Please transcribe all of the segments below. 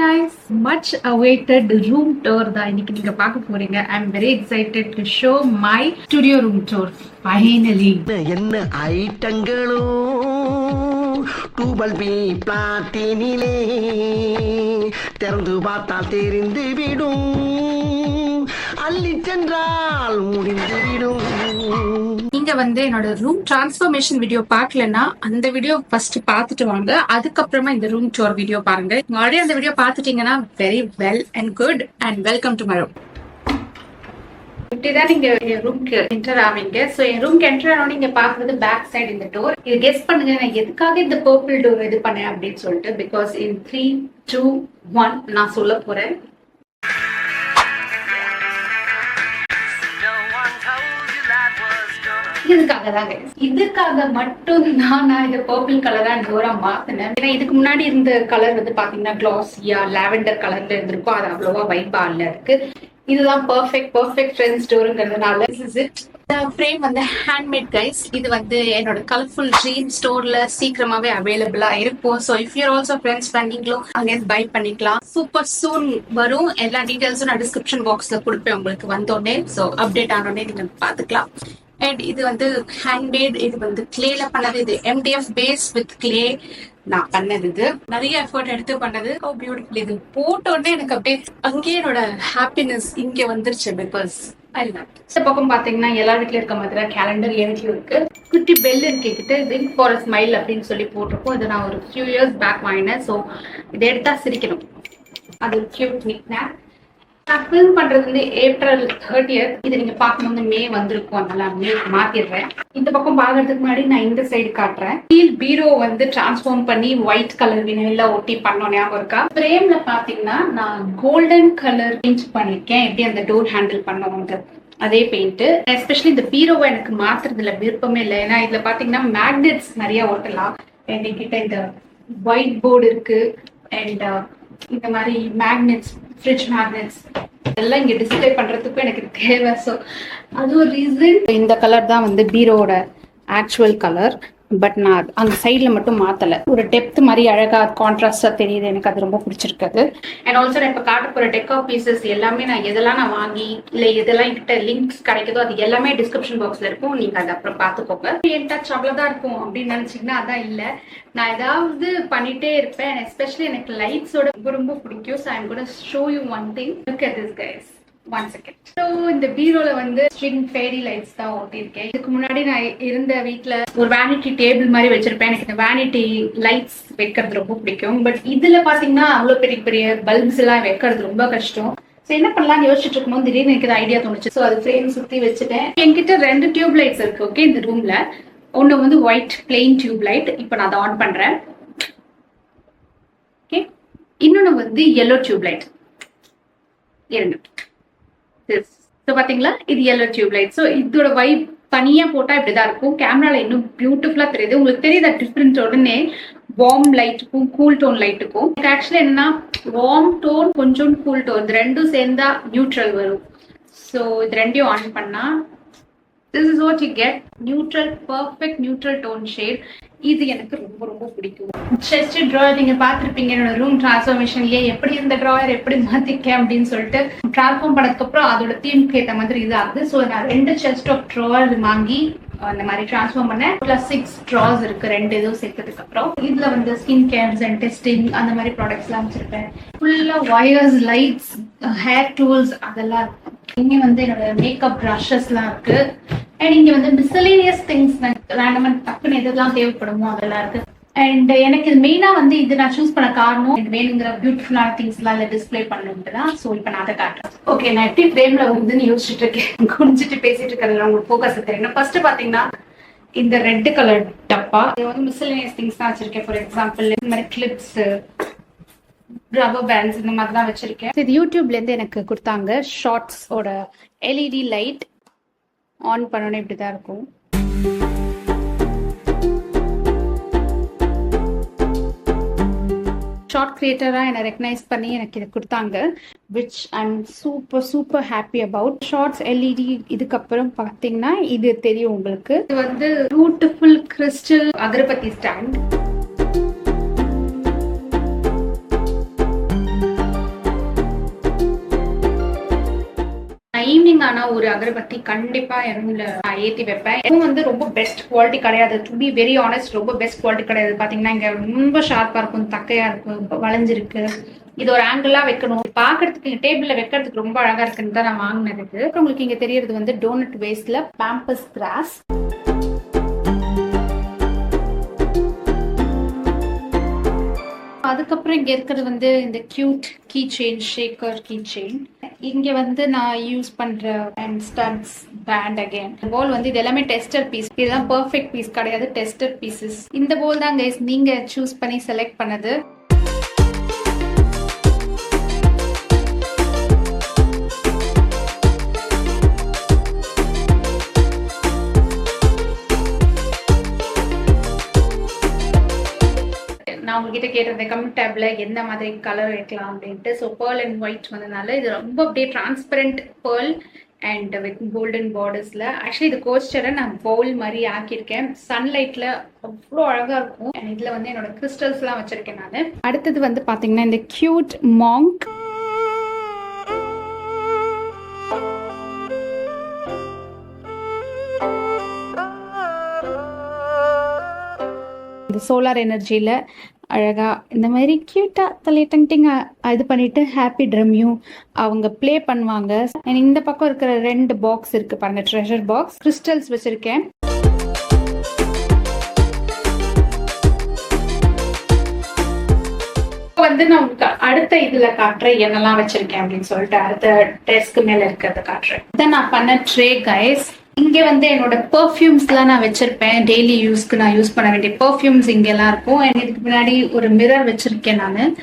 guys, much awaited room tour தான் இன்னைக்கு நீங்க பார்க்க போறீங்க. I'm very excited to show my studio room tour finally. என்ன ஐட்டங்களோ டூபல் பி பிளாட்டினிலே திறந்து பார்த்தால் தெரிந்து விடும் அள்ளி சென்றால் முடிந்து விடும். நீங்க வந்து என்னோட ரூம் டிரான்ஸ்ஃபர்மேஷன் வீடியோ பார்க்கலன்னா அந்த வீடியோ ஃபர்ஸ்ட் பார்த்துட்டு வாங்க, அதுக்கப்புறமா இந்த ரூம் டூர் வீடியோ பாருங்க. ஆல்ரெடி அந்த வீடியோ பார்த்துட்டீங்கன்னா very well and good and welcome to my room. இப்படிதான் நீங்க என் ரூம்க்கு என்டர் ஆவீங்க. சோ என் ரூம்க்கு என்டர் ஆனோம் நீங்க பாக்குறது பேக் சைடு இந்த டோர். இது கெஸ் பண்ணுங்க நான் எதுக்காக இந்த பர்பிள் டோர் இது பண்ணேன் அப்படின்னு சொல்லிட்டு. பிகாஸ் இன் 3, 2, 1 நான் சொல்ல போறேன். இதுக்காக மட்டும் நான் இந்த பர்பிள் கலரா டோரா மாத்தினேன். ஏன்னா இதுக்கு முன்னாடி இருந்த கலர் வந்து பாத்தீங்கன்னா கிளாஸியா லாவெண்டர் கலர்ல இருந்திருக்கும். அது அவ்வளவா வைப்பா இல்ல இருக்கு. இதுதான் பெர்ஃபெக்ட் ட்ரெண்ட்ஸ் டோருங்கிறதுனால ஃப்ரேம் வந்து ஹேண்ட்மேட் கைஸ். இது வந்து என்னோட கலர்ஃபுல் ட்ரீம் ஸ்டோர்ல சீக்கிரமாவே அவைலபிளா இருக்கும். So if you're also friends பண்ணீங்களோ அங்கே பை பண்ணிக்கலாம். சூப்பர் சூன் வரும். எல்லா டீடைல்ஸும் நான் டிஸ்கிரிப்ஷன் பாக்ஸ்ல கொடுப்பேன் உங்களுக்கு வந்தோடனே. ஸோ அப்டேட் ஆனோடனே நீங்க பாத்துக்கலாம். அண்ட் இது வந்து ஹேண்ட்மேட். இது வந்து கிளேல பண்ணது. இது MDF பேஸ் வித் கிளே நான் பண்ணது. இது நிறைய எஃபர்ட் எடுத்து பண்ணது. பியூட்டிஃபுல். இது போட்ட உடனே எனக்கு அப்படியே அங்கேயே என்னோட ஹாப்பினஸ் இங்க வந்துருச்சு. பிகாஸ் இந்த பக்கம் பாத்தீங்கன்னா எல்லா வீட்லயும் இருக்க மாதிரி கேலண்டர் என் வீட்லயும் இருக்கு. குட்டி பெல் கேக்கிட்டு விங் ஃபார் அ ஸ்மைல் அப்படின்னு சொல்லி போட்டிருக்கோம். இது நான் ஒரு ஃபியூ இயர்ஸ் பேக் வாங்கினேன். ஸோ இதை எடுத்தா சிரிக்கணும். அது ஒரு கியூட் நிக்னாப். நான் ஃபில்ம் பண்றது வந்து April 30th. இது நீங்க பார்க்கணும் மே வந்திருக்கும். அதனால மே மாத்திடுறேன். இந்த பக்கம் பாக்குறதுக்கு முன்னாடி நான் இந்த சைடு காட்டுறேன். ஸ்டீல் பீரோ வந்து டிரான்ஸ்ஃபார்ம் பண்ணி ஒயிட் கலர் வினைல ஒட்டி பண்ணோம். ஞாபகம் இருக்கா? ஃப்ரேம்ல பாத்தீங்கன்னா நான் கோல்டன் கலர் பெயிண்ட் பண்ணிருக்கேன். எப்படி அந்த டோர் ஹேண்டில் பண்ணுவோங்க அதே பெயிண்ட். எஸ்பெஷலி இந்த பீரோவை எனக்கு மாத்துறதுல விருப்பமே இல்லை. ஏன்னா இதுல பாத்தீங்கன்னா மேக்னெட்ஸ் நிறைய ஒட்டலாம். என்கிட்ட இந்த ஒயிட் போர்டு இருக்கு. அண்ட் இந்த மாதிரி மேக்னெட்ஸ், ஃப்ரிட்ஜ் மேக்னெட்ஸ் இதெல்லாம் இங்க டிஸ்பிளே பண்றதுக்கும் எனக்கு தேவை. ஸோ அது ஒரு ரீசன். இந்த கலர் தான் வந்து பீரோட ஆக்சுவல் கலர். பட் நான் அந்த சைட்ல மட்டும் மாத்தல. ஒரு டெப்த் மாதிரி அழகா கான்ட்ராஸ்டா தெரியுது. எனக்கு அது ரொம்ப பிடிச்சிருக்குது. அண்ட் ஆல்சோ நான் இப்ப காட்ட போற டெக்கா பீசஸ் எல்லாமே நான் எதெல்லாம் நான் வாங்கி இல்ல எதெல்லாம் என்கிட்ட லிங்க்ஸ் கிடைக்குதோ அது எல்லாமே டிஸ்கிரிப்ஷன் பாக்ஸ்ல இருக்கும். நீங்க அதை அப்புறம் பாத்துக்கோங்க. என் டச் அவ்வளவுதான் இருக்கும் அப்படின்னு நினைச்சீங்கன்னா அதான் இல்ல. நான் ஏதாவது பண்ணிட்டே இருப்பேன். எஸ்பெஷலி எனக்கு லைட்ஸோட ரொம்ப பிடிக்கும். So I'm gonna show you one thing. Look at this guys. 1 second. So இந்த பீரோல வந்து ஸ்ட்ரிங் ஃபேரி லைட்ஸ் தான் ஓட்டியிருக்கேன். இதுக்கு முன்னாடி நான் இருந்த வீட்டுல ஒரு வேனிட்டி டேபிள் மாதிரி வச்சிருப்பேன். எனக்கு இந்த வேனிட்டி லைட்ஸ் வைக்கிறது ரொம்ப பிடிக்கும். பட் இதுல பாத்தீங்கன்னா அவ்வளவு பெரிய பெரிய பல்ப்ஸ் எல்லாம் வைக்கிறது ரொம்ப கஷ்டம். ஸோ என்ன பண்ணலாம்னு யோசிச்சுட்டு இருக்கும்போது திடீர்னு எனக்கு ஐடியா தோணுச்சு. ஸோ அது ஃப்ரேம் சுத்தி வச்சுட்டேன். என்கிட்ட 2 டியூப் லைட்ஸ் இருக்கு. ஓகே, இந்த ரூம்ல ஒன்னு வந்து ஒயிட் பிளெயின் டியூப் லைட். இப்போ நான் அதை ஆன் பண்றேன். ஓகே, இன்னொன்னு வந்து yellow டியூப் லைட். இரண்டு. ஸோ பாத்தீங்களா, இது yellow டியூப் லைட். ஸோ இதோட வைப் தனியா போட்டா இப்படிதான் இருக்கும். கேமரால இன்னும் பியூட்டிஃபுல்லா தெரியுது. உங்களுக்கு தெரியுதா டிஃபரன்ஸ்? உடனே வார்ம் லைட்டுக்கும் கூல் டோன் லைட்டுக்கும். ஆக்சுவலி என்னன்னா வார்ம் டோன் கொஞ்சம் கூல் டோன் இது ரெண்டும் சேர்ந்தா நியூட்ரல் வரும். ஸோ இது ரெண்டையும் ஆன் பண்ணா this is what you get. Neutral, perfect neutral tone shade. இது எனக்கு ரொம்ப ரொம்ப பிடிக்கும். செஸ்ட் ட்ராயர் நீங்க பாத்திருப்பீங்க என்னோட ரூம் டிரான்ஸ்ஃபர்மேஷன்லயே. எப்படி இந்த ட்ராயர் எப்படி மாத்திருக்கேன் அப்படின்னு சொல்லிட்டு டிரான்ஸ்ஃபார்ம் பண்ணதுக்கு அப்புறம் அதோட தீம்க்கு ஏற்ற மாதிரி இது ஆகுது. ஸோ நான் 2 செஸ்ட் ஆஃப் ட்ராயர் வாங்கி அந்த மாதிரி டிரான்ஸ்ஃபார்ம் பண்ணேன். ப்ளஸ் 6 ட்ராஸ் இருக்கு 2 இதுவும் சேர்த்ததுக்கு அப்புறம். இதுல வந்து ஸ்கின் கேர்ஸ் அண்ட் டெஸ்டிங் அந்த மாதிரி ப்ராடக்ட்ஸ் எல்லாம் வச்சிருப்பேன். ஃபுல்லா வயர்ஸ், லைட்ஸ், ஹேர் டூல்ஸ் அதெல்லாம் இருக்கு. இங்க வந்து என்னோட மேக்கப் ப்ரஷஸ் எல்லாம் இருக்கு. அண்ட் இங்க வந்து மிஸ்சலேனியஸ் திங்ஸ் ரேண்டமா டக்குன்னு எதெல்லாம் தேவைப்படுமோ அதெல்லாம் இருக்கு. அண்ட் எனக்கு இது மெயினா வந்து இது நான் சூஸ் பண்ண காரணம் எனக்கு வேணுங்கிற பியூட்டிஃபுல்லான திங்ஸ் எல்லாம் இதுல டிஸ்பிளே பண்ணணும்ட்டு தான். ஸோ இப்போ நான் அதை காட்டுறேன். ஓகே, நான் எப்படி ஃப்ரேம்ல வருதுன்னு யோசிச்சுட்டு இருக்கேன். குடிச்சிட்டு பேசிட்டு இருக்கிறதுல உங்களுக்கு ஃபோக்கஸ் தெரியும். ஃபர்ஸ்ட் பாத்தீங்கன்னா இந்த ரெட் கலர் டப்பா. இது வந்து மிஸ்சலேனியஸ் திங்ஸ் தான் வச்சிருக்கேன். ஃபார் எக்ஸாம்பிள் இந்த மாதிரி கிளிப்ஸ், ரப்பர் பேண்ட்ஸ் இந்த மாதிரி தான் வச்சிருக்கேன். இது யூடியூப்ல இருந்து எனக்கு கொடுத்தாங்க. ஷார்ட்ஸ் ஓட LED லைட் ஆன் பண்ணணும் இப்படிதான் இருக்கும். ஷார்ட் கிரியேட்டரா என்னை ரெக்கக்னைஸ் பண்ணி எனக்கு இது கொடுத்தாங்க. Which I'm super happy about. Shorts LED. இதுக்கப்புறம் பாத்தீங்கன்னா இது தெரியும் உங்களுக்கு. இது வந்து பியூட்டிஃபுல் கிறிஸ்டல் அகர்பத்தி ஸ்டாண்ட். ஆனா ஒரு அகர்பத்தி கண்டிப்பா என் ரூம்ல நான் ஏத்தி வைப்பேன். இதுவும் வந்து ரொம்ப பெஸ்ட் குவாலிட்டி கிடையாது. டு பி வெரி ஆனஸ்ட், ரொம்ப பெஸ்ட் குவாலிட்டி கிடையாது. பாத்தீங்கன்னா இங்க ரொம்ப ஷார்ப்பா இருக்கும், தக்கையா இருக்கும், வளைஞ்சிருக்கு. இது ஒரு ஆங்கிளா வைக்கணும், பாக்குறதுக்கு டேபிள்ல வைக்கிறதுக்கு ரொம்ப அழகா இருக்குன்னு தான் நான் வாங்கினது. உங்களுக்கு இங்க தெரியறது வந்து டோனட் வேஸ்ட்ல பாம்பஸ் கிராஸ். அதுக்கப்புறம் இங்க இருக்கிறது வந்து இந்த cute key chain, shaker key chain. இங்க வந்து நான் யூஸ் பண்ற ஸ்டட்ஸ் பேண்ட். அகைன் போல் வந்து இது எல்லாமே டெஸ்டர் பீஸ். இதுதான் பெர்ஃபெக்ட் பீஸ் கிடையாது, டெஸ்டர் பீசஸ். இந்த போல் தான் கைஸ் நீங்க சூஸ் பண்ணி செலக்ட் பண்ணது. நான் உங்ககிட்ட கேட்டிருந்தேன் கமெண்ட் டேப்ல எந்த மாதிரி கலர் வைக்கலாம் அப்படின்ட்டு. ஸோ பேர்ல் அண்ட் ஒயிட் வந்ததுனால இது ரொம்ப அப்படியே transparent pearl and with golden பார்டர்ஸ்ல. ஆக்சுவலி இது கோஸ்டரை நான் பவுல் மாதிரி ஆக்கியிருக்கேன். சன்லைட்ல அவ்வளோ அழகா இருக்கும். அண்ட் இதுல வந்து என்னோட கிறிஸ்டல்ஸ் எல்லாம் வச்சிருக்கேன் நான். அடுத்தது வந்து பாத்தீங்கன்னா இந்த கியூட் மாங்க். இந்த சோலார் எனர்ஜியில அழகா இந்த மாதிரி கியூட்டா தலையட்டிங்க இது பண்ணிட்டு ஹாப்பி ட்ரம்மையும் அவங்க ப்ளே பண்ணுவாங்க. இந்த பக்கம் இருக்கிற 2 பாக்ஸ் இருக்கு பாருங்க, ட்ரெஷர் பாக்ஸ். கிறிஸ்டல்ஸ் வச்சிருக்கேன். வந்து நான் உங்களுக்கு அடுத்த இதுல காட்டுறேன் என்னெல்லாம் வச்சிருக்கேன் அப்படின்னு சொல்லிட்டு. அடுத்த டெஸ்க் மேல இருக்கிறத காட்டுறேன். இதை நான் பண்ண ட்ரே கைஸ். இங்க வந்து என்னோட பெர்ஃப்யூம்ஸ்லாம் நான் வச்சிருப்பேன். டெய்லி யூஸ்க்கு நான் யூஸ் பண்ண வேண்டிய பெர்ஃப்யூம்ஸ் இங்க எல்லாம் இருக்கும். இதுக்கு முன்னாடி ஒரு மிரர் வச்சிருக்கேன் நான்.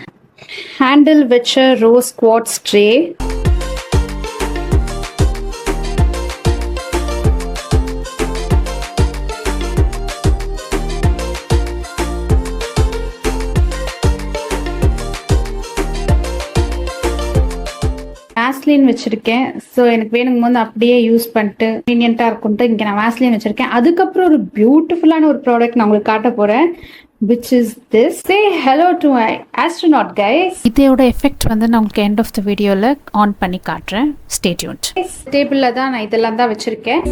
ஹேண்டில் வச்ச ரோஸ் குவார்ட்ஸ் ட்ரே. வேஸ்லின் வச்சிருக்கேன். ஸோ எனக்கு வேணுங்கும் போது அப்படியே யூஸ் பண்ணிட்டு கன்வீனியன்ட்டா இருக்கும்ட்டு இங்கே நான் வேஸ்லின் வச்சிருக்கேன். அதுக்கப்புறம் ஒரு பியூட்டிஃபுல்லான ஒரு ப்ராடக்ட் நான் உங்களுக்கு காட்ட போறேன். which is this. Say hello to my astronaut guys. இதோட எஃபெக்ட் வந்து நான் உங்களுக்கு எண்ட் ஆஃப் த வீடியோல ஆன் பண்ணி காட்டுறேன். Stay tuned. டேபிள்ல தான் நான் இதெல்லாம் தான் வச்சிருக்கேன்.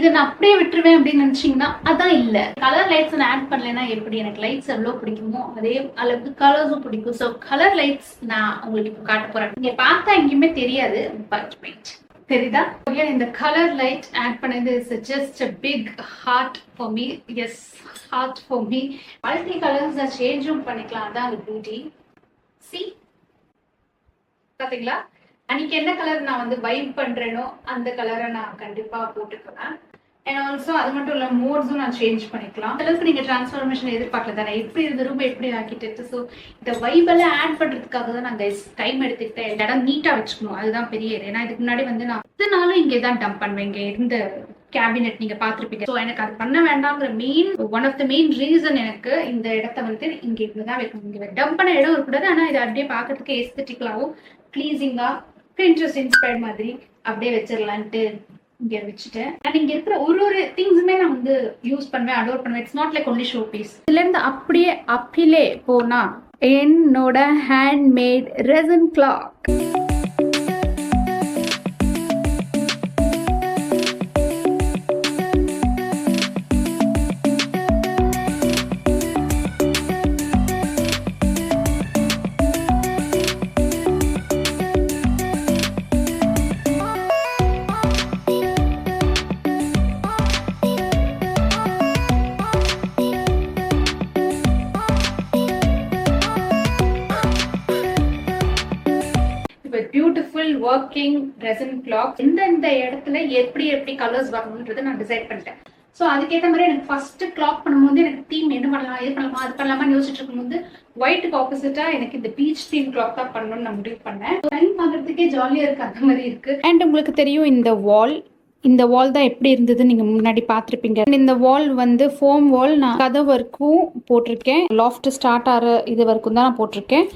இதை நான் அப்படியே விட்டுருவேன் அப்படின்னு நினைச்சீங்கன்னா அதான் இல்ல. கலர் லைட்ஸ் நான் ஆட் பண்ணலைன்னா எப்படி எனக்கு லைட்ஸ் எவ்வளவு பிடிக்குமோ அதே அளவுக்கு கலர்ஸும் பிடிக்கும். ஸோ கலர் லைட்ஸ் நான் உங்களுக்கு இப்போ காட்ட போறேன். நீங்க பார்த்தா எங்கேயுமே தெரியாது, பட் வெயிட், தெரியுதா? இந்த கலர் லைட் ஆட் பண்ணது is just a big heart for me. yes, heart for me. Multi colours நான் சேஞ்சும் பண்ணிக்கலாம். அதான் அந்த பியூட்டி. see, பாத்தீங்களா? அன்னைக்கு என்ன கலர் நான் வந்து வைப் பண்றேனோ அந்த கலரை நான் கண்டிப்பா போட்டுக்குவேன். அண்ட் ஆல்சோ அது மட்டும் இல்ல, மோட்ஸும் நான் சேஞ்ச் பண்ணிக்கலாம். அளவுக்கு நீங்க டிரான்ஸ்ஃபர்மேஷன் எதிர்பார்க்கல தானே, எப்படி இந்த ரூம் எப்படி ஆக்கிட்டு. ஸோ இந்த வைபெல்லாம் ஆட் பண்றதுக்காக தான் நான் டைம் எடுத்துக்கிட்டேன். இடம் நீட்டா வச்சுக்கணும், அதுதான் பெரிய இது. ஏன்னா இதுக்கு முன்னாடி வந்து நான் இதனாலும் இங்கே தான் டம்ப் பண்ணுவேன். இங்க இருந்த கேபினெட் நீங்க பாத்திருப்பீங்க. ஸோ எனக்கு அது பண்ண வேண்டாம்ங்கிற one of the main reason எனக்கு இந்த இடத்த வந்து இங்க இருந்துதான் வைக்கணும். இங்க டம்ப் பண்ண இடம் இருக்கக்கூடாது, ஆனா இதை அப்படியே பாக்குறதுக்கு எஸ்தட்டிக்கலாவும் ப்ளீசிங்கா Pinterest இன்ஸ்பயர்ட் மாதிரி அப்படியே வச்சிடலான்ட்டு இங்க வச்சுட்டேன். அண்ட் இங்க இருக்கிற ஒரு திங்ஸுமே நான் வந்து யூஸ் பண்ணுவேன், அடோர் பண்ணுவேன். It's not like only show piece. இதுல இருந்து அப்படியே அப்பிலே போனா என்னோட handmade resin clock. Beautiful working resin clock. எந்தெந்த இடத்துல எப்படி எப்படி கலர்ஸ் வரணும்ன்றதை நான் டிசைட் பண்ணிட்டேன். ஸோ அதுக்கேற்ற மாதிரி எனக்கு ஃபர்ஸ்ட் கிளாக் பண்ணும்போது எனக்கு தீம் என்ன பண்ணலாம், இது பண்ணலாமா, அது பண்ணலாமான்னு யோசிச்சுட்டு இருக்கும்போது ஒயிட்டுக்கு ஆப்போசிட்டா எனக்கு இந்த பீச் தீம் கிளாக் தான் பண்ணணும்னு நான் முடிவு பண்ணேன். டைம் பார்க்கறதுக்கே ஜாலியா இருக்கு, அந்த மாதிரி இருக்கு. அண்ட் உங்களுக்கு தெரியும் இந்த வால் இந்த வால் தான் எப்படி இருந்தது நீங்க முன்னாடி பார்த்துருப்பீங்க. இந்த வால் வந்து ஃபோம் வால். நான் கதவு வரைக்கும் போட்டிருக்கேன், லாஃப்ட் ஸ்டார்ட் ஆகிற இது வரைக்கும் தான் நான் போட்டிருக்கேன்.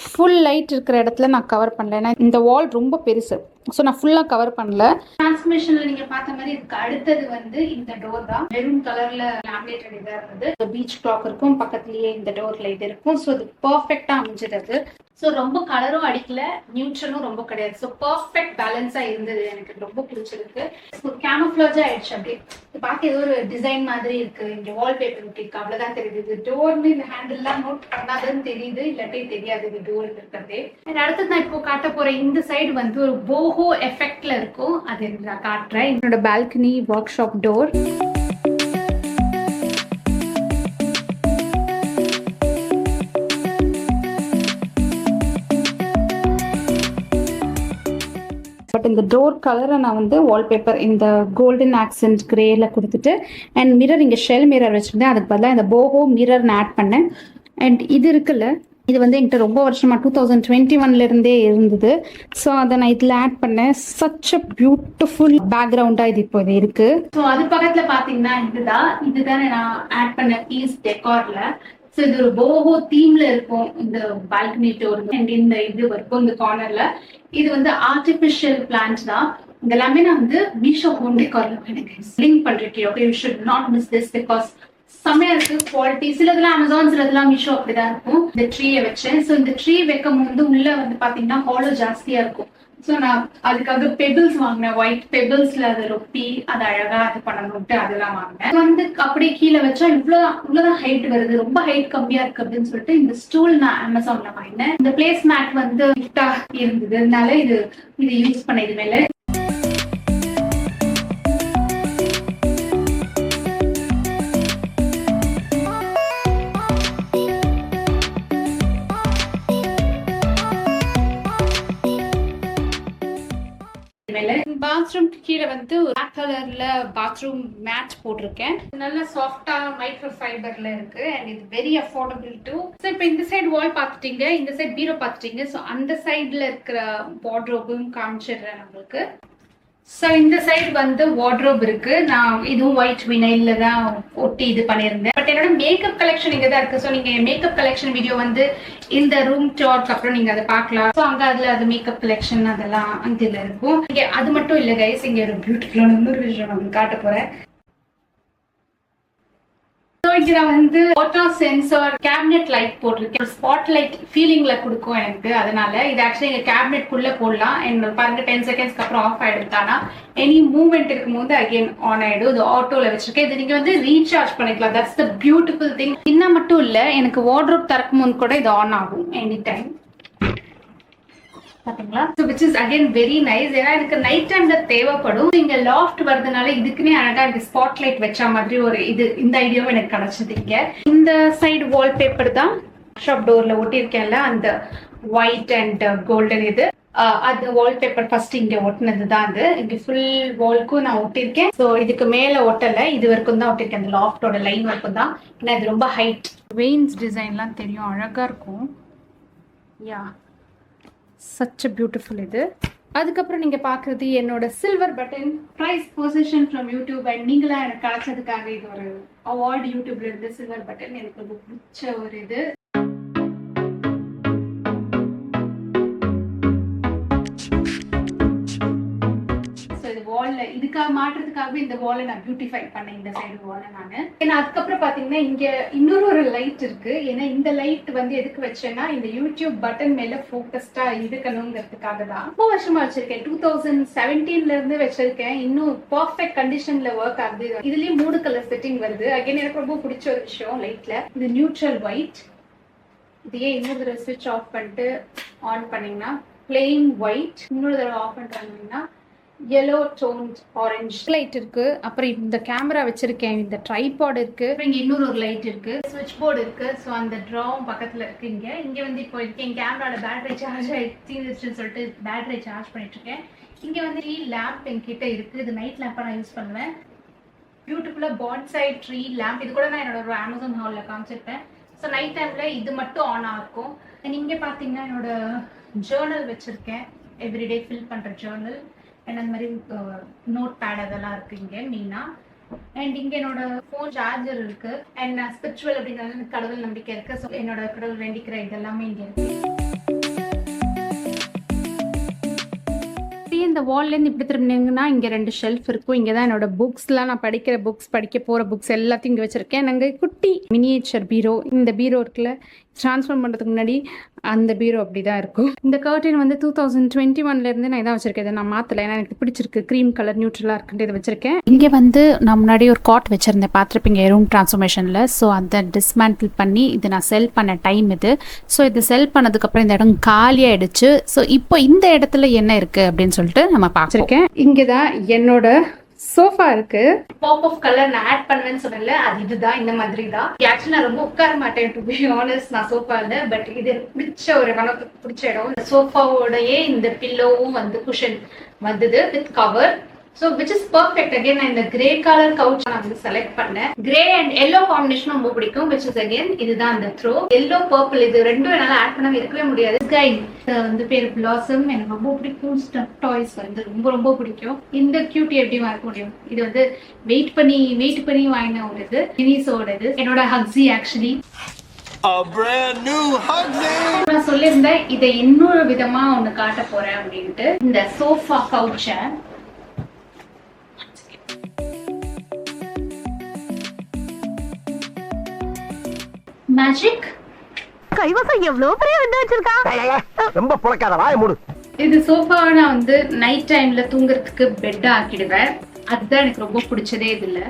ஃபுல் லைட் இருக்கிற இடத்துல நான் கவர் பண்ணல, ஏன்னா இந்த வால் ரொம்ப பெருசு. ஸோ நான் ஃபுல்லாக கவர் பண்ணல. டிரான்ஸ்மிஷன்ல நீங்க பார்த்த மாதிரி இதுக்கு அடுத்தது வந்து இந்த டோர் தான். மெரூன் கலர்ல லேமினேட்டட் இதாக இருந்தது. பீச் கிளாக் இருக்கும், பக்கத்துலயே இந்த டோர் லைட் இருக்கும். ஸோ இது பர்ஃபெக்டா அமைஞ்சது அது. ஸோ ரொம்ப கலரும் அடிக்கல, நியூட்ரலும் ரொம்ப கிடையாது. ஸோ பர்ஃபெக்ட் பேலன்ஸா இருந்தது. எனக்கு ரொம்ப பிடிச்சிருக்கு. ஸோ கேமோஃப்ளேஜ் ஆயிடுச்சு. அப்படியே பார்க்க ஏதோ ஒரு டிசைன் மாதிரி இருக்கு. இங்க வால்பேப்பர் ஒட்டிருக்கு, அவ்வளவுதான் தெரியுது. டோர்னு இந்த ஹேண்டில்லாம் நோட் பண்ணாதுன்னு தெரியுது, இல்லாட்டி தெரியாது இது டோர் இருக்கிறதே. அடுத்தது நான் இப்போ காட்ட போற இந்த சைடு வந்து ஒரு போஹோ எஃபெக்ட்ல இருக்கும். அது நான் காட்டுறேன். என்னோட balcony work shop door. But இந்த டோர் கலரை நான் வந்து வால்பேப்பர் இந்த கோல்டன் ஆக்சென்ட் கிரேல கொடுத்துட்டு, அண்ட் மிரர் இங்கே ஷெல் மிரர் வச்சுருந்தேன், அதுக்கு பதிலாக இந்த போஹோ மிரர் நான் ஆட் பண்ணேன். அண்ட் இது இருக்குல்ல, இது வந்து என்கிட்ட ரொம்ப வருஷமா 2021 இருந்தே இருந்தது. ஸோ அதை நான் இதில் ஆட் பண்ணேன். சச் அ பியூட்டிஃபுல் பேக்ரவுண்டாக இது இப்போ இது இருக்கு. ஸோ அது பக்கத்தில் பார்த்தீங்கன்னா இதுதான் நான் ஆட் பண்ண பீஸ் டெக்கார்ல. ஸோ இது ஒரு போஹோ தீம்ல இருக்கும் இந்த பால்கனி டோர். அண்ட் இந்த இது இருக்கும் இந்த கார்னர்ல. இது வந்து ஆர்டிபிஷியல் பிளான்ட் தான். இதெல்லாமே நான் வந்து மீஷோ ஹோம் டெக்கார்ல லிங்க் பண்றேன். Okay, you should not miss this because செம்மையா இருக்கு குவாலிட்டி. சிலதெல்லாம் அமேசான், சிலதெல்லாம் மீஷோ அப்படிதான் இருக்கும். இந்த ட்ரீயை வச்சேன். ஸோ இந்த ட்ரீ வைக்கும் போது உள்ள வந்து பாத்தீங்கன்னா ஹாலோ ஜாஸ்தியா இருக்கும். ஸோ நான் அதுக்காக பெபிள்ஸ் வாங்கினேன். ஒயிட் பெபிள்ஸ்ல அதை ரொப்பி அதை அழகா இது பண்ணணும்ட்டு அதெல்லாம் வாங்கினேன். வந்து அப்படியே கீழே வச்சா இவ்வளவுதான் ஹைட் வருது, ரொம்ப ஹைட் கம்மியா இருக்கு அப்படின்னு சொல்லிட்டு இந்த ஸ்டூல் நான் அமேசான்ல வாங்கினேன். இந்த பிளேஸ் மேட் வந்து கிஃப்டா இருந்தது, அதனால இது யூஸ் பண்ண இது மேல. பாத்ரூம்க்கு கீழே வந்து பிளாக் கலர்ல பாத்ரூம் மேட் போட்டிருக்கேன். நல்ல சாஃப்டா மைக்ரோ ஃபைபர்ல இருக்கு. அண்ட் இது வெரி அஃபோர்டபிள் டூ. ஸோ இப்போ இந்த சைடு வால் பார்த்துட்டீங்க, இந்த சைடு பீரோ பார்த்துட்டீங்க. ஸோ அந்த சைட்ல இருக்கிற வார்ட்ரோபும் காமிச்சிடுறேன் நம்மளுக்கு. ஸோ இந்த சைடு வந்து வார்ட்ரோப் இருக்கு. நான் இதுவும் ஒயிட் வினைல்ல தான் ஒட்டி இது பண்ணியிருந்தேன். பட் என்னோட மேக்கப் கலெக்ஷன் இங்கே தான் இருக்கு. ஸோ நீங்க மேக்கப் கலெக்ஷன் வீடியோ வந்து இந்த ரூம் டோருக்கு அப்புறம் நீங்க அதை பார்க்கலாம். ஸோ அங்க அதுல அது மேக்கப் கலெக்ஷன் அதெல்லாம் இதுல இருக்கும். இங்க அது மட்டும் இல்லை கைஸ், இங்க ஒரு பியூட்டிஃபுல்லான இன்னொரு விஷயம் நான் காட்ட போறேன். இதுல வந்து ஆட்டோ சென்சார் கேபினெட் லைட் போட்டிருக்கேன். ஸ்பாட் லைட் ஃபீலிங்ல கொடுக்கும் எனக்கு. அதனால இது ஆக்சுவலி எங்க கேபினெட் குள்ள போடலாம். என்ன பாருங்க 10 செகண்ட்ஸ்க்கு அப்புறம் ஆஃப் ஆயிடுத்தானா எனி மூவ்மெண்ட் இருக்கும்போது அகைன் ஆன் ஆயிடும். இது ஆட்டோல வச்சிருக்கேன். இது நீங்க வந்து ரீசார்ஜ் பண்ணிக்கலாம். That's the beautiful thing. இன்னும் மட்டும் இல்ல, எனக்கு வார்ட்ரோப் திறக்கும் போது கூட இது ஆன் ஆகும் எனி டைம். பாத்தீங்களா? So which is again very nice. ஏன்னா எனக்கு நைட் டைம்ல தேவைப்படும். இங்க லாஃப்ட் வரதுனால இதுக்குன்னே அழகா இந்த ஸ்பாட் லைட் வச்ச மாதிரி ஒரு இந்த ஐடியாவும் எனக்கு கிடைச்சது. இங்க இந்த சைடு வால்பேப்பர் தான் ஷாப் டோர்ல ஒட்டியிருக்கேன்ல, அந்த ஒயிட் அண்ட் கோல்டன் இது அது வால்பேப்பர் ஃபர்ஸ்ட் இங்க ஒட்டினது தான். அது இங்க ஃபுல் வால்க்கும் நான் ஒட்டியிருக்கேன். ஸோ இதுக்கு மேல ஒட்டலை, இது வரைக்கும் தான் ஒட்டியிருக்கேன். அந்த லாஃப்டோட லைன் வரைக்கும் தான். ஏன்னா இது ரொம்ப ஹைட். வெயின்ஸ் டிசைன்லாம் தெரியும், அழகா இருக்கும். யா, such a beautiful இது. அதுக்கப்புறம் நீங்க பாக்குறது என்னோட silver button prize position from YouTube. And நீங்களா எனக்கு கிடைச்சதுக்காக இது ஒரு அவார்டு யூடியூப்ல இருந்து. சில்வர் பட்டன் எனக்கு ரொம்ப பிடிச்ச ஒரு இது. வால்ல இதுக்காக மாட்டுறதுக்காகவே இந்த வாலை நான் பியூட்டிஃபை பண்ணேன். இந்த சைடு வாலை நானு. ஏன்னா அதுக்கப்புறம் பாத்தீங்கன்னா இங்க இன்னொரு லைட் இருக்கு. ஏன்னா இந்த லைட் வந்து எதுக்கு வச்சேன்னா இந்த யூடியூப் பட்டன் மேல போக்கஸ்டா இருக்கணுங்கிறதுக்காக தான். ரொம்ப வருஷமா வச்சிருக்கேன். 2017 இருந்து வச்சிருக்கேன். இன்னும் பர்ஃபெக்ட் கண்டிஷன்ல ஒர்க் ஆகுது. இதுலயும் 3 கலர் செட்டிங் வருது. அகைன் எனக்கு ரொம்ப பிடிச்ச ஒரு விஷயம் லைட்ல இது நியூட்ரல் ஒயிட். இதையே இன்னொரு தடவை ஸ்விட்ச் ஆஃப் பண்ணிட்டு ஆன் பண்ணீங்கன்னா பிளெயின் ஒயிட். இன்னொரு தடவை ஆஃப் பண்ணிட்டாங்கன்னா yellow toned orange லைட் இருக்கு. அப்புறம் இந்த கேமரா வச்சிருக்கேன். இந்த ட்ரைபாட் இருக்கு. இங்க இன்னொரு லைட் இருக்கு. ஸ்விட்ச் போர்டு இருக்கு. ஸோ அந்த ட்ராவும் பக்கத்துல இருக்கு. இங்க வந்து இப்போ என் கேமரால பேட்டரி சார்ஜ் ஆயிடுச்சுன்னு சொல்லிட்டு பேட்டரி சார்ஜ் பண்ணிட்டு இருக்கேன். இங்க வந்து லேம்ப் என்கிட்ட இருக்கு. இது நைட் லேம்பா நான் யூஸ் பண்ணுவேன். பியூட்டிஃபுல்லா பான்சாய் ட்ரீ லேம்ப். இது கூட நான் என்னோட ஒரு அமேசான் ஹால்ல காமிச்சிருப்பேன். ஸோ நைட் டைம்ல இது மட்டும் ஆன் ஆகும். இங்க பாத்தீங்கன்னா என்னோட ஜேர்னல் வச்சிருக்கேன். எவ்ரிடே ஃபில் பண்ற ஜேர்னல். அண்ட் அந்த மாதிரி நோட் பேட் அதெல்லாம் இருக்கு இங்க மெயினா. அண்ட் இங்க என்னோட ஃபோன் சார்ஜர் இருக்கு. அண்ட் ஸ்பிரிச்சுவல் அப்படிங்கிறது எனக்கு கடவுள் நம்பிக்கை இருக்கு. ஸோ என்னோட கடவுள் வேண்டிக்கிற இதெல்லாமே இங்க இருக்கு. இந்த வால்லேருந்து இப்படி திரும்பினீங்கன்னா இங்கே 2 ஷெல்ஃப் இருக்கும். இங்கே தான் என்னோட புக்ஸ்லாம், நான் படிக்க போகிற புக்ஸ் எல்லாத்தையும் இங்கே வச்சுருக்கேன். நாங்கள் குட்டி மினியேச்சர் பீரோ, இந்த பீரோ இருக்குல்ல, ட்ரான்ஸ்ஃபர் பண்ணுறதுக்கு முன்னாடி அந்த பீரோ அப்படி தான் இருக்கும். இந்த கர்டன் வந்து 2021 நான் இதான் வச்சுருக்கேன். இதை நான் மாற்றலை, ஏன்னா எனக்கு பிடிச்சிருக்கு. க்ரீம் கலர் நியூட்ரலாக இருக்குன்ட்டு இதை வச்சுருக்கேன். இங்கே வந்து நான் முன்னாடி ஒரு காட் வச்சுருந்தேன், பார்த்துருப்பீங்க ரூம் ட்ரான்ஸ்ஃபர்மேஷனில். ஸோ அதை டிஸ்மேண்டில் பண்ணி இது நான் செல் பண்ண டைம் இது. ஸோ இது செல் பண்ணதுக்கப்புறம் இந்த இடம் காலியாகிடுச்சு. ஸோ இப்போ இந்த இடத்துல என்ன இருக்குது அப்படின்னு சொல்லிட்டு நம்ம பார்த்துருக்கேன். இங்கே தான் என்னோட சோஃபா இருக்கு. பாப் ஆஃப் கலர் நான் ஆட் பண்ணுவேன்னு சொன்னல, அது இதுதான். இந்த மாதிரி தான். ஆக்சுவலி நான் ரொம்ப உட்கார மாட்டேன், டு பி ஆனஸ்ட். நான் சோஃபால பட் இது எனக்கு பிடிச்ச ஒரு மனத்துக்கு பிடிச்ச இடம். இந்த சோஃபாவோடயே இந்த பில்லோவும் வந்து குஷன் வந்தது with cover. So which is perfect. Again நான் இந்த கிரே கலர் கவுச் நான் வந்து செலக்ட் பண்ணேன். கிரே அண்ட் எல்லோ காம்பினேஷன் ரொம்ப பிடிக்கும். which is again இதுதான் அந்த த்ரோ. எல்லோ பர்பிள், இது ரெண்டும் என்னால ஆட் பண்ணாம இருக்கவே முடியாது. கை வந்து பேர் பிளாசம், எனக்கு ரொம்ப பிடிக்கும். ஸ்டஃப் டாய்ஸ் வந்து ரொம்ப ரொம்ப பிடிக்கும். இந்த கியூட்டி எப்படி வாங்க முடியும்? இது வந்து வெயிட் பண்ணி வாங்கின ஒரு இது, மினிஸோட இது. என்னோட ஹக்ஸி ஆக்சுவலி நான் சொல்லியிருந்தேன் இதை இன்னொரு விதமா ஒண்ணு காட்ட போறேன் அப்படின்ட்டு. இந்த சோஃபா கவுச்சை மேஜிக் கைவசம் எவ்வளவு பெரிய விண்டோ வச்சிருக்கா. ரொம்ப புழக்காத, வாய மூடு. இது சோஃபாவை நான் வந்து நைட் டைம்ல தூங்குறதுக்கு பெட் ஆக்கிடுவேன். அதுதான் எனக்கு ரொம்ப பிடிச்சதே. இதுல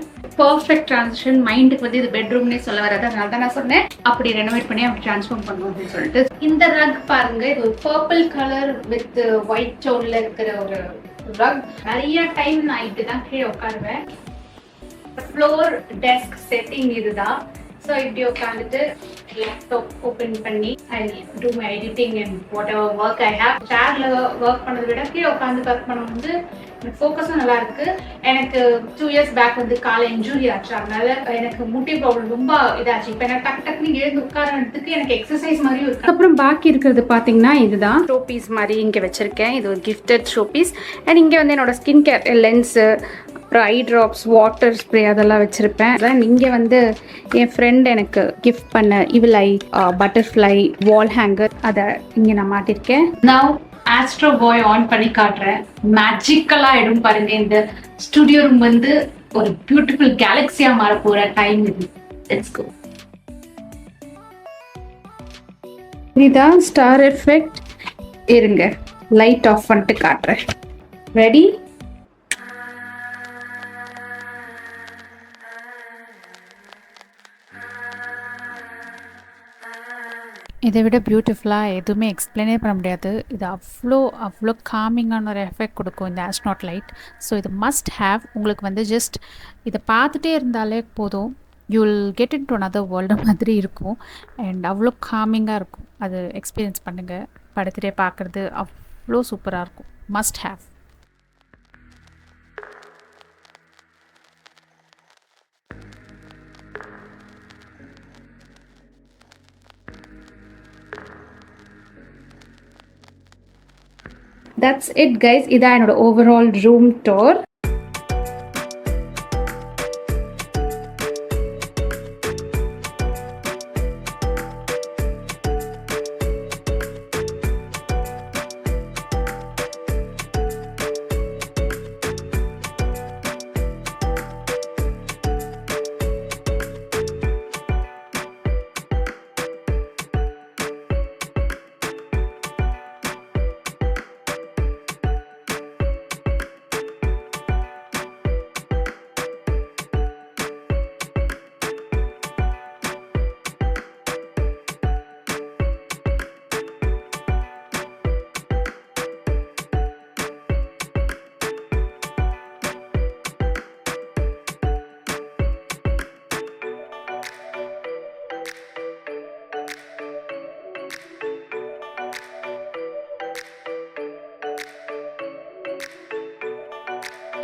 பர்ஃபெக்ட் டிரான்சிஷன். மைண்டுக்கு வந்து இது பெட்ரூம்னே சொல்ல வராது, அதனால தான் நான் சொன்னேன் அப்படி ரெனோவேட் பண்ணி அப்படி டிரான்ஸ்ஃபார்ம் பண்ணுவோம் அப்படின்னு சொல்லிட்டு. இந்த ரக் பாருங்க, இது ஒரு பர்பிள் கலர் வித் ஒயிட் டோன்ல இருக்கிற ஒரு ரக். நிறைய டைம் நான் இப்படிதான் கீழே உட்காருவேன். ஃப்ளோர் டெஸ்க் செட்டிங் இதுதான். ஸோ இப்படி உட்காந்துட்டு லேப்டாப் ஓப்பன் பண்ணி I do my editing and whatever work I have. சேர்ல ஒர்க் பண்ணதை விட கீழே உட்காந்து ஒர்க் பண்ண வந்து எனக்கு ஃபோக்கஸும் நல்லா இருக்கு. எனக்கு 2 years பேக் வந்து காலை இன்ஜூரி ஆச்சு, அதனால எனக்கு முட்டி ப்ராப்ளம் ரொம்ப இதாச்சு. இப்போ எனக்கு டக்குன்னு எழுந்து உட்காரத்துக்கு எனக்கு எக்ஸசைஸ் மாதிரியும் இருக்கு. அப்புறம் பாக்கி இருக்கிறது பார்த்தீங்கன்னா இதுதான் ஷோ பீஸ் மாதிரி இங்கே வச்சிருக்கேன். இது ஒரு கிஃப்டட் ஷோ பீஸ். அண்ட் இங்கே வந்து என்னோட ஸ்கின் கேர் லென்ஸு, அப்புறம் ஐ ட்ராப்ஸ், வாட்டர் ஸ்ப்ரே அதெல்லாம் வச்சுருப்பேன். இங்கே வந்து என் ஃப்ரெண்ட் எனக்கு கிஃப்ட் பண்ண இவில் ஐ பட்டர்ஃப்ளை வால் ஹேங்கர், அதை இங்கே நான் மாட்டிருக்கேன். நான் ஆஸ்ட்ரோ பாய் ஆன் பண்ணி காட்டுறேன். மேஜிக்கலா ஆயிடும் பாருங்க. இந்த ஸ்டுடியோ ரூம் வந்து ஒரு பியூட்டிஃபுல் கேலக்சியா மாற போற டைம் இது. Let's go. இதுதான் ஸ்டார் எஃபெக்ட். இருங்க, லைட் ஆஃப் பண்ணிட்டு காட்டுறேன். ரெடி? இதை விட பியூட்டிஃபுல்லாக எதுவுமே எக்ஸ்பிளைனே பண்ண முடியாது. இது அவ்வளோ காமிங்கான ஒரு எஃபெக்ட் கொடுக்கும் இந்த ஆஸ்ட்ரோனாட் லைட். ஸோ இது மஸ்ட் ஹேவ். உங்களுக்கு வந்து ஜஸ்ட் இதை பார்த்துட்டே இருந்தாலே போதும், you will get in to another world மாதிரி இருக்கும். அண்ட் அவ்வளோ காமிங்காக இருக்கும். அது எக்ஸ்பீரியன்ஸ் பண்ணுங்கள். படுத்துகிட்டே பார்க்குறது அவ்வளோ சூப்பராக இருக்கும். Must have. That's it guys. இதான் என்னோட ஓவரால் ரூம் டூர்.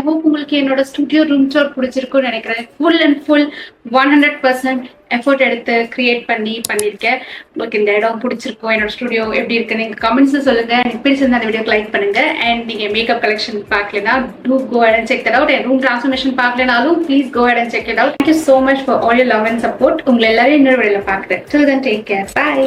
ஹோப் உங்களுக்கு என்னோட ஸ்டுடியோ ரூம் டூர் பிடிச்சிருக்கும்னு நினைக்கிறேன். ஃபுல் அண்ட் ஃபுல் 100% எஃபோர்ட் எடுத்து கிரியேட் பண்ணியிருக்கேன். உங்களுக்கு இந்த இடம் பிடிச்சிருக்கும், என்னோட ஸ்டுடியோ எப்படி இருக்குன்னு நீங்கள் கமெண்ட்ஸில் சொல்லுங்கள். எனக்கு பிடிச்சிருந்தா அந்த வீடியோக்கு லைக் பண்ணுங்கள். அண்ட் நீங்கள் மேக்கப் கலெக்ஷன் பார்க்கலனா do go and and check that out. என் ரூம் ட்ரான்ஸ்ஃபர்மேஷன் பார்க்கலனாலும் please go and and check it out. Thank you so much for all your love and support. உங்களை எல்லாரும் இன்னொரு வீடியோவில் பார்க்குறேன். Till then, take care. Bye.